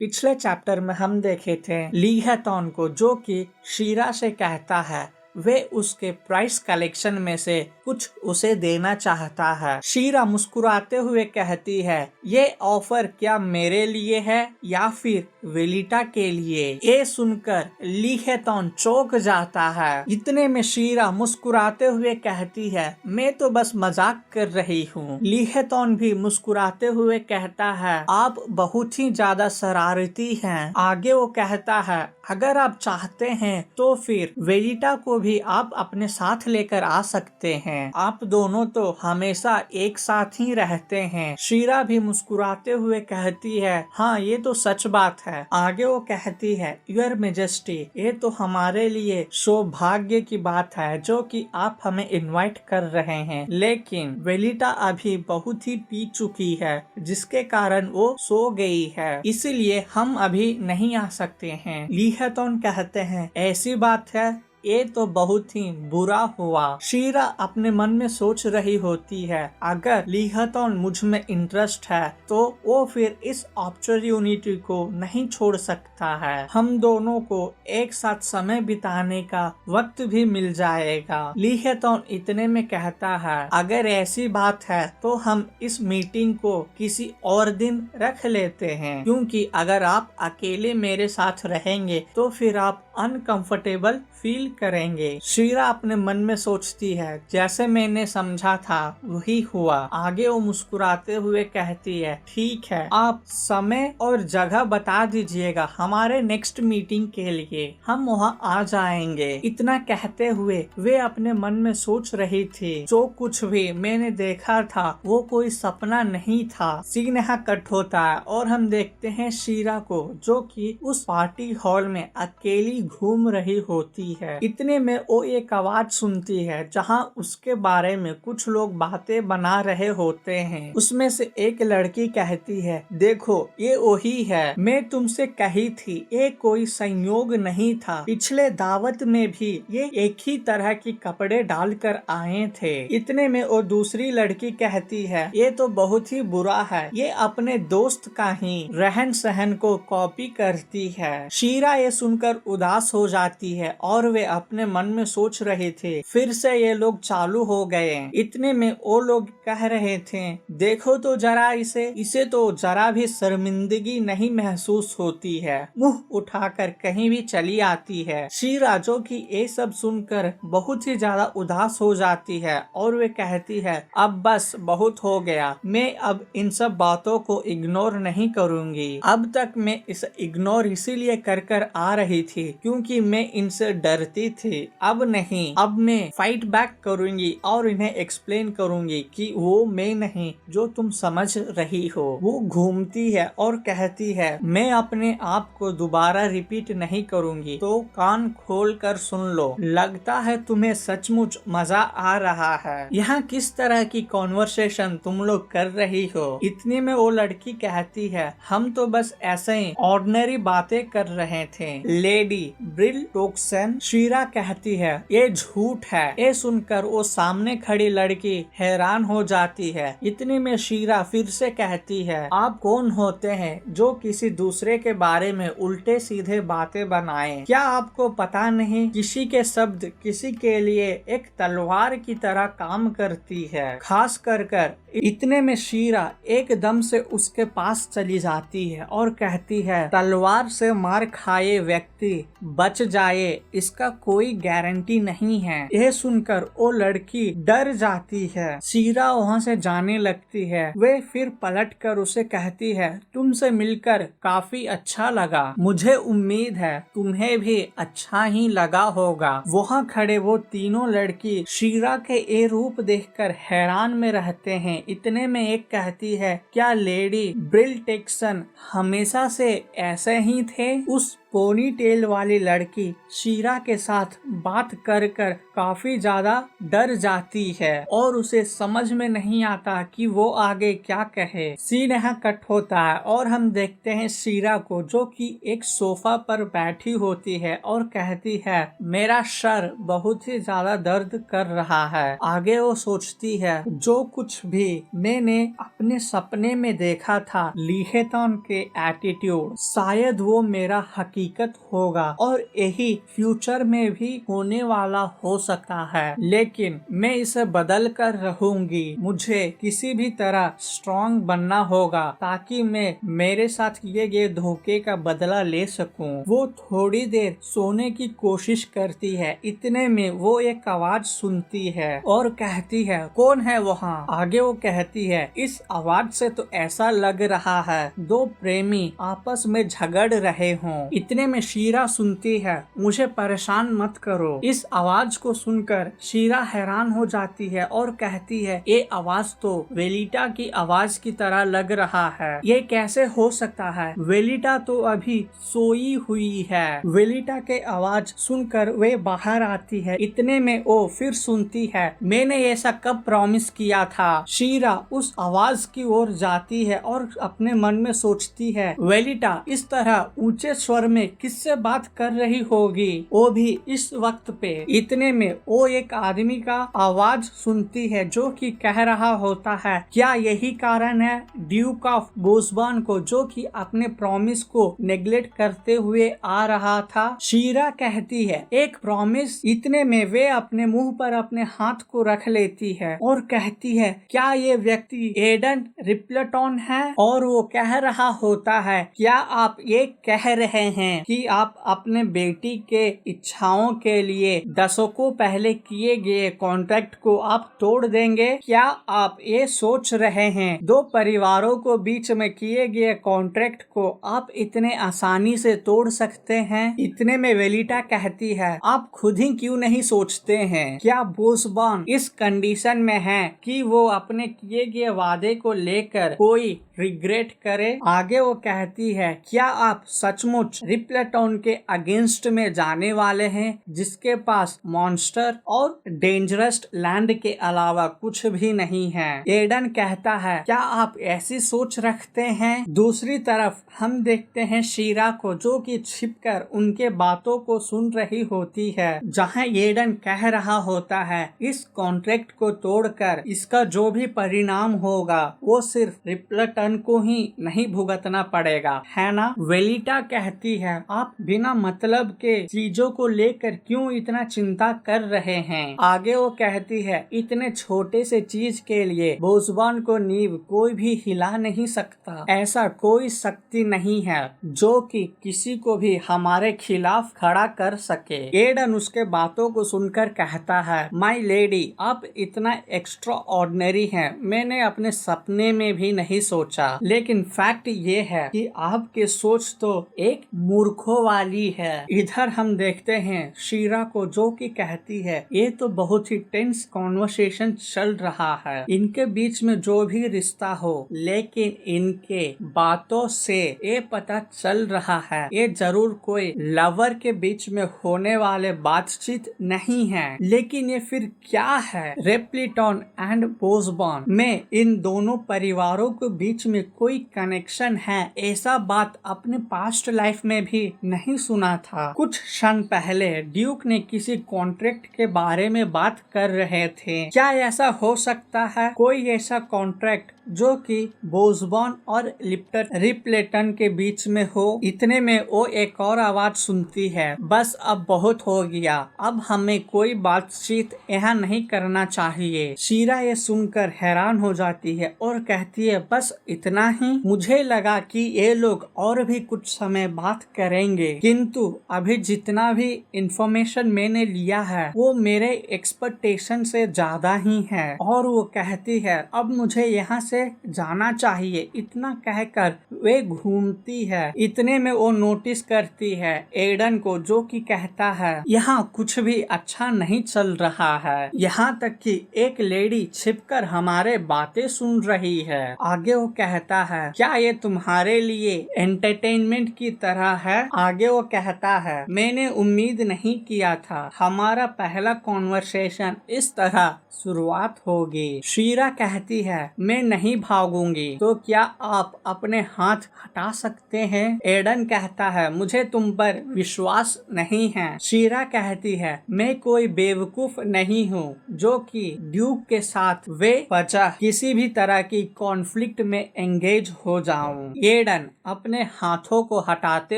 पिछले चैप्टर में हम देखे थे ली हैतॉन को, जो कि शीरा से कहता है वे उसके प्राइस कलेक्शन में से कुछ उसे देना चाहता है। शीरा मुस्कुराते हुए कहती है, ये ऑफर क्या मेरे लिए है या फिर वेलिटा के लिए? ये सुनकर ली हैतॉन चौंक जाता है। इतने में शीरा मुस्कुराते हुए कहती है, मैं तो बस मजाक कर रही हूँ। ली हैतॉन भी मुस्कुराते हुए कहता है, आप बहुत ही ज्यादा शरारती हैं। आगे वो कहता है, अगर आप चाहते हैं तो फिर वेलिटा को भी आप अपने साथ लेकर आ सकते हैं। आप दोनों तो हमेशा एक साथ ही रहते हैं। शीरा भी मुस्कुराते हुए कहती है, हाँ ये तो सच बात है। आगे वो कहती है, योर मेजेस्टी, ये तो हमारे लिए सौभाग्य की बात है जो कि आप हमें इनवाइट कर रहे हैं, लेकिन वेलिटा अभी बहुत ही पी चुकी है जिसके कारण वो सो गई है, इसलिए हम अभी नहीं आ सकते हैं। ली हैतॉन कहते हैं, ऐसी बात है, ये तो बहुत ही बुरा हुआ। शीरा अपने मन में सोच रही होती है, अगर ली हैतॉन मुझ में इंटरेस्ट है तो वो फिर इस अपॉर्चुनिटी को नहीं छोड़ सकता है। हम दोनों को एक साथ समय बिताने का वक्त भी मिल जाएगा। ली हैतॉन इतने में कहता है, अगर ऐसी बात है तो हम इस मीटिंग को किसी और दिन रख लेते हैं, क्योंकि अगर आप अकेले मेरे साथ रहेंगे तो फिर आप अनकंफर्टेबल फील करेंगे। शीरा अपने मन में सोचती है, जैसे मैंने समझा था वही हुआ। आगे वो मुस्कुराते हुए कहती है, ठीक है, आप समय और जगह बता दीजिएगा हमारे नेक्स्ट मीटिंग के लिए, हम वहाँ आ जाएंगे। इतना कहते हुए वे अपने मन में सोच रही थी, जो कुछ भी मैंने देखा था वो कोई सपना नहीं था। सीन यहाँ कट होता है और हम देखते हैं शीरा को, जो कि उस पार्टी हॉल में अकेली घूम रही होती है। इतने में वो एक आवाज सुनती है जहां उसके बारे में कुछ लोग बातें बना रहे होते हैं। उसमें से एक लड़की कहती है, देखो ये वही है, मैं तुमसे कही थी ये कोई संयोग नहीं था। पिछले दावत में भी ये एक ही तरह की कपड़े डालकर आए थे। इतने में वो दूसरी लड़की कहती है, ये तो बहुत ही बुरा है, ये अपने दोस्त का ही रहन सहन को कॉपी करती है। शीरा ये सुनकर उदास हो जाती है और वे अपने मन में सोच रहे थे, फिर से ये लोग चालू हो गए। इतने में वो लोग कह रहे थे, देखो तो जरा इसे तो जरा भी शर्मिंदगी नहीं महसूस होती है, मुंह उठाकर कहीं भी चली आती है। शीरा, जो कि ये सब सुनकर बहुत ही ज्यादा उदास हो जाती है और वे कहती है, अब बस बहुत हो गया, मैं अब इन सब बातों को इग्नोर नहीं करूंगी। अब तक मैं इसे इग्नोर इसीलिए कर आ रही थी क्योंकि मैं इनसे डरती थी। अब नहीं, अब मैं फाइट बैक करूंगी और इन्हें एक्सप्लेन करूंगी कि वो मैं नहीं जो तुम समझ रही हो। वो घूमती है और कहती है, मैं अपने आप को दोबारा रिपीट नहीं करूंगी, तो कान खोल कर सुन लो। लगता है तुम्हें सचमुच मजा आ रहा है। यहाँ किस तरह की कॉन्वर्सेशन तुम लोग कर रही हो? इतने में वो लड़की कहती है, हम तो बस ऐसे ही ऑर्डिनरी बातें कर रहे थे लेडी ब्रिल टोक्सन। शीरा कहती है, ये झूठ है। ये सुनकर वो सामने खड़ी लड़की हैरान हो जाती है। इतने में शीरा फिर से कहती है, आप कौन होते हैं जो किसी दूसरे के बारे में उल्टे सीधे बातें बनाएं? क्या आपको पता नहीं, किसी के शब्द किसी के लिए एक तलवार की तरह काम करती है, खास कर इतने में शीरा एकदम से उसके पास चली जाती है और कहती है, तलवार से मार खाए व्यक्ति बच जाए इसका कोई गारंटी नहीं है। यह सुनकर वो लड़की डर जाती है। शीरा वहाँ से जाने लगती है। वे फिर पलटकर उसे कहती है, तुमसे मिलकर काफी अच्छा लगा, मुझे उम्मीद है तुम्हें भी अच्छा ही लगा होगा। वहाँ खड़े वो तीनों लड़की शीरा के ये रूप देखकर हैरान में रहते हैं। इतने में एक कहती है, क्या लेडी ब्रिल टेक्सन हमेशा से ऐसे ही थे? उस पोनी टेल वाली लड़की शीरा के साथ बात कर कर काफी ज्यादा डर जाती है और उसे समझ में नहीं आता कि वो आगे क्या कहे। सीन यहाँ कट होता है और हम देखते हैं शीरा को जो कि एक सोफा पर बैठी होती है और कहती है मेरा सर बहुत ही ज्यादा दर्द कर रहा है। आगे वो सोचती है जो कुछ भी मैंने अपने सपने में देखा था लीहेतन के एटीट्यूड, शायद वो मेरा हकीकत होगा और यही फ्यूचर में भी होने वाला हो सकता है, लेकिन मैं इसे बदल कर रहूंगी। मुझे किसी भी तरह स्ट्रॉन्ग बनना होगा ताकि मैं मेरे साथ किए गए धोखे का बदला ले सकूं। वो थोड़ी देर सोने की कोशिश करती है, इतने में वो एक आवाज सुनती है और कहती है कौन है वहाँ। आगे वो कहती है इस आवाज से तो ऐसा लग रहा है दो प्रेमी आपस में झगड़ रहे हों। इतने में शीरा सुनती है मुझे परेशान मत करो। इस आवाज को सुनकर शीरा हैरान हो जाती है और कहती है ये आवाज तो वेलिटा की आवाज की तरह लग रहा है, ये कैसे हो सकता है? वेलिटा तो अभी सोई हुई है। वेलिटा के आवाज सुनकर वे बाहर आती है। इतने में वो फिर सुनती है मैंने ऐसा कब प्रॉमिस किया था। शीरा उस आवाज की ओर जाती है और अपने मन में सोचती है वेलिटा इस तरह ऊंचे स्वर में किससे बात कर रही होगी, वो भी इस वक्त पे। इतने में वो एक आदमी का आवाज सुनती है जो कि कह रहा होता है क्या यही कारण है ड्यूक ऑफ बोसबॉर्न को जो कि अपने प्रॉमिस को नेग्लेक्ट करते हुए आ रहा था। शीरा कहती है एक प्रॉमिस। इतने में वे अपने मुंह पर अपने हाथ को रख लेती है और कहती है क्या ये व्यक्ति एडन रिप्लेटन है? और वो कह रहा होता है क्या आप ये कह रहे हैं कि आप अपने बेटी के इच्छाओं के लिए दशकों पहले किए गए कॉन्ट्रैक्ट को आप तोड़ देंगे? क्या आप ये सोच रहे हैं दो परिवारों को बीच में किए गए कॉन्ट्रैक्ट को आप इतने आसानी से तोड़ सकते हैं? इतने में वेलिटा कहती है आप खुद ही क्यों नहीं सोचते हैं क्या बोसबॉर्न इस कंडीशन में है कि वो अपने किए गए वादे को लेकर कोई रिग्रेट करे? आगे वो कहती है क्या आप सचमुच रिप्लेटन के अगेंस्ट में जाने वाले हैं जिसके पास मॉन्स्टर और डेंजरस लैंड के अलावा कुछ भी नहीं है? एडन कहता है क्या आप ऐसी सोच रखते हैं? दूसरी तरफ हम देखते हैं शीरा को जो कि छिपकर उनके बातों को सुन रही होती है जहां एडन कह रहा होता है इस कॉन्ट्रैक्ट को तोड़कर इसका जो भी परिणाम होगा वो सिर्फ रिप्लेटन को ही नहीं भुगतना पड़ेगा, है ना? वेलिटा कहती है आप बिना मतलब के चीजों को लेकर क्यों इतना चिंता कर रहे हैं? आगे वो कहती है इतने छोटे से चीज के लिए बोसबॉर्न को नींव कोई भी हिला नहीं सकता। ऐसा कोई शक्ति नहीं है जो कि किसी को भी हमारे खिलाफ खड़ा कर सके। एडन उसके बातों को सुनकर कहता है माय लेडी आप इतना एक्स्ट्रा ऑर्डिनरी है मैंने अपने सपने में भी नहीं सोचा, लेकिन फैक्ट ये है कि आपके सोच तो एक मूर्खों वाली है। इधर हम देखते हैं शीरा को जो कि कहती है ये तो बहुत ही टेंस कॉन्वर्सेशन चल रहा है, इनके बीच में जो भी रिश्ता हो, लेकिन इनके बातों से ये पता चल रहा है ये जरूर कोई लवर के बीच में होने वाले बातचीत नहीं है। लेकिन ये फिर क्या है? रिप्लेटन एंड बोसबॉर्न में इन दोनों परिवारों के बीच में कोई कनेक्शन है ऐसा बात अपने पास्ट लाइफ में भी नहीं सुना था। कुछ क्षण पहले ड्यूक ने किसी कॉन्ट्रैक्ट के बारे में बात कर रहे थे। क्या ऐसा हो सकता है कोई ऐसा कॉन्ट्रैक्ट जो कि बोसबॉर्न और रिप्लेटन के बीच में हो? इतने में वो एक और आवाज सुनती है बस अब बहुत हो गया, अब हमें कोई बातचीत यहाँ नहीं करना चाहिए। शीरा ये सुनकर हैरान हो जाती है और कहती है बस इतना ही? मुझे लगा कि ये लोग और भी कुछ समय बात करेंगे, किंतु अभी जितना भी इंफॉर्मेशन मैंने लिया है वो मेरे एक्सपेक्टेशन से ज्यादा ही है। और वो कहती है अब मुझे यहाँ से से जाना चाहिए। इतना कहकर वे घूमती है। इतने में वो नोटिस करती है एडन को, जो कि कहता है यहाँ कुछ भी अच्छा नहीं चल रहा है, यहाँ तक कि एक लेडी छिपकर हमारे बातें सुन रही है। आगे वो कहता है क्या ये तुम्हारे लिए एंटरटेनमेंट की तरह है? आगे वो कहता है मैंने उम्मीद नहीं किया था हमारा पहला कॉन्वर्सेशन इस तरह शुरुआत होगी। शीरा कहती है मैं नहीं भागूंगी। तो क्या आप अपने हाथ हटा सकते हैं? एडन कहता है मुझे तुम पर विश्वास नहीं है। शीरा कहती है मैं कोई बेवकूफ नहीं हूँ जो कि ड्यूक के साथ वे वजह किसी भी तरह की कॉन्फ्लिक्ट में एंगेज हो जाऊं। एडन अपने हाथों को हटाते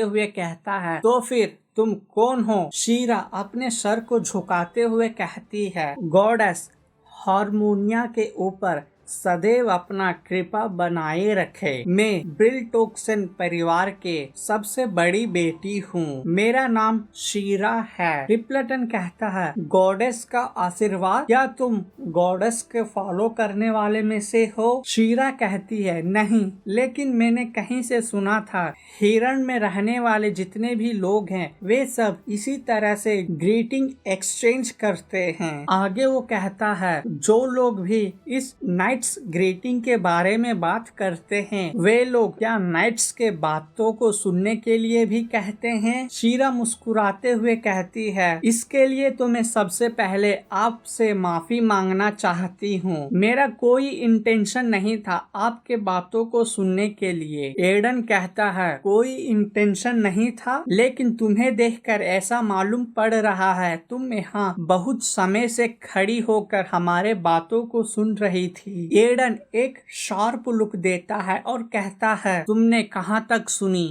हुए कहता है तो फिर तुम कौन हो? शीरा अपने सर को झुकाते हुए कहती है गॉडेस हारमोनिया के ऊपर सदैव अपना कृपा बनाए रखे। मैं ब्रिलटोक्सन परिवार के सबसे बड़ी बेटी हूँ। मेरा नाम शीरा है। रिपल्टन कहता है गॉडेस का आशीर्वाद? क्या तुम गॉडेस के फॉलो करने वाले में से हो? शीरा कहती है नहीं, लेकिन मैंने कहीं से सुना था हिरण में रहने वाले जितने भी लोग हैं वे सब इसी तरह से ग्रीटिंग एक्सचेंज करते हैं। आगे वो कहता है जो लोग भी इस नाइट्स ग्रीटिंग के बारे में बात करते हैं वे लोग क्या नाइट्स के बातों को सुनने के लिए भी कहते हैं? शीरा मुस्कुराते हुए कहती है इसके लिए तो मैं सबसे पहले आपसे माफी मांगना चाहती हूँ। मेरा कोई इंटेंशन नहीं था आपके बातों को सुनने के लिए। एडन कहता है कोई इंटेंशन नहीं था, लेकिन तुम्हें देखकर ऐसा मालूम पड़ रहा है तुम यहाँ बहुत समय से खड़ी होकर हमारे बातों को सुन रही थी। एडन एक शार्प लुक देता है और कहता है तुमने कहाँ तक सुनी?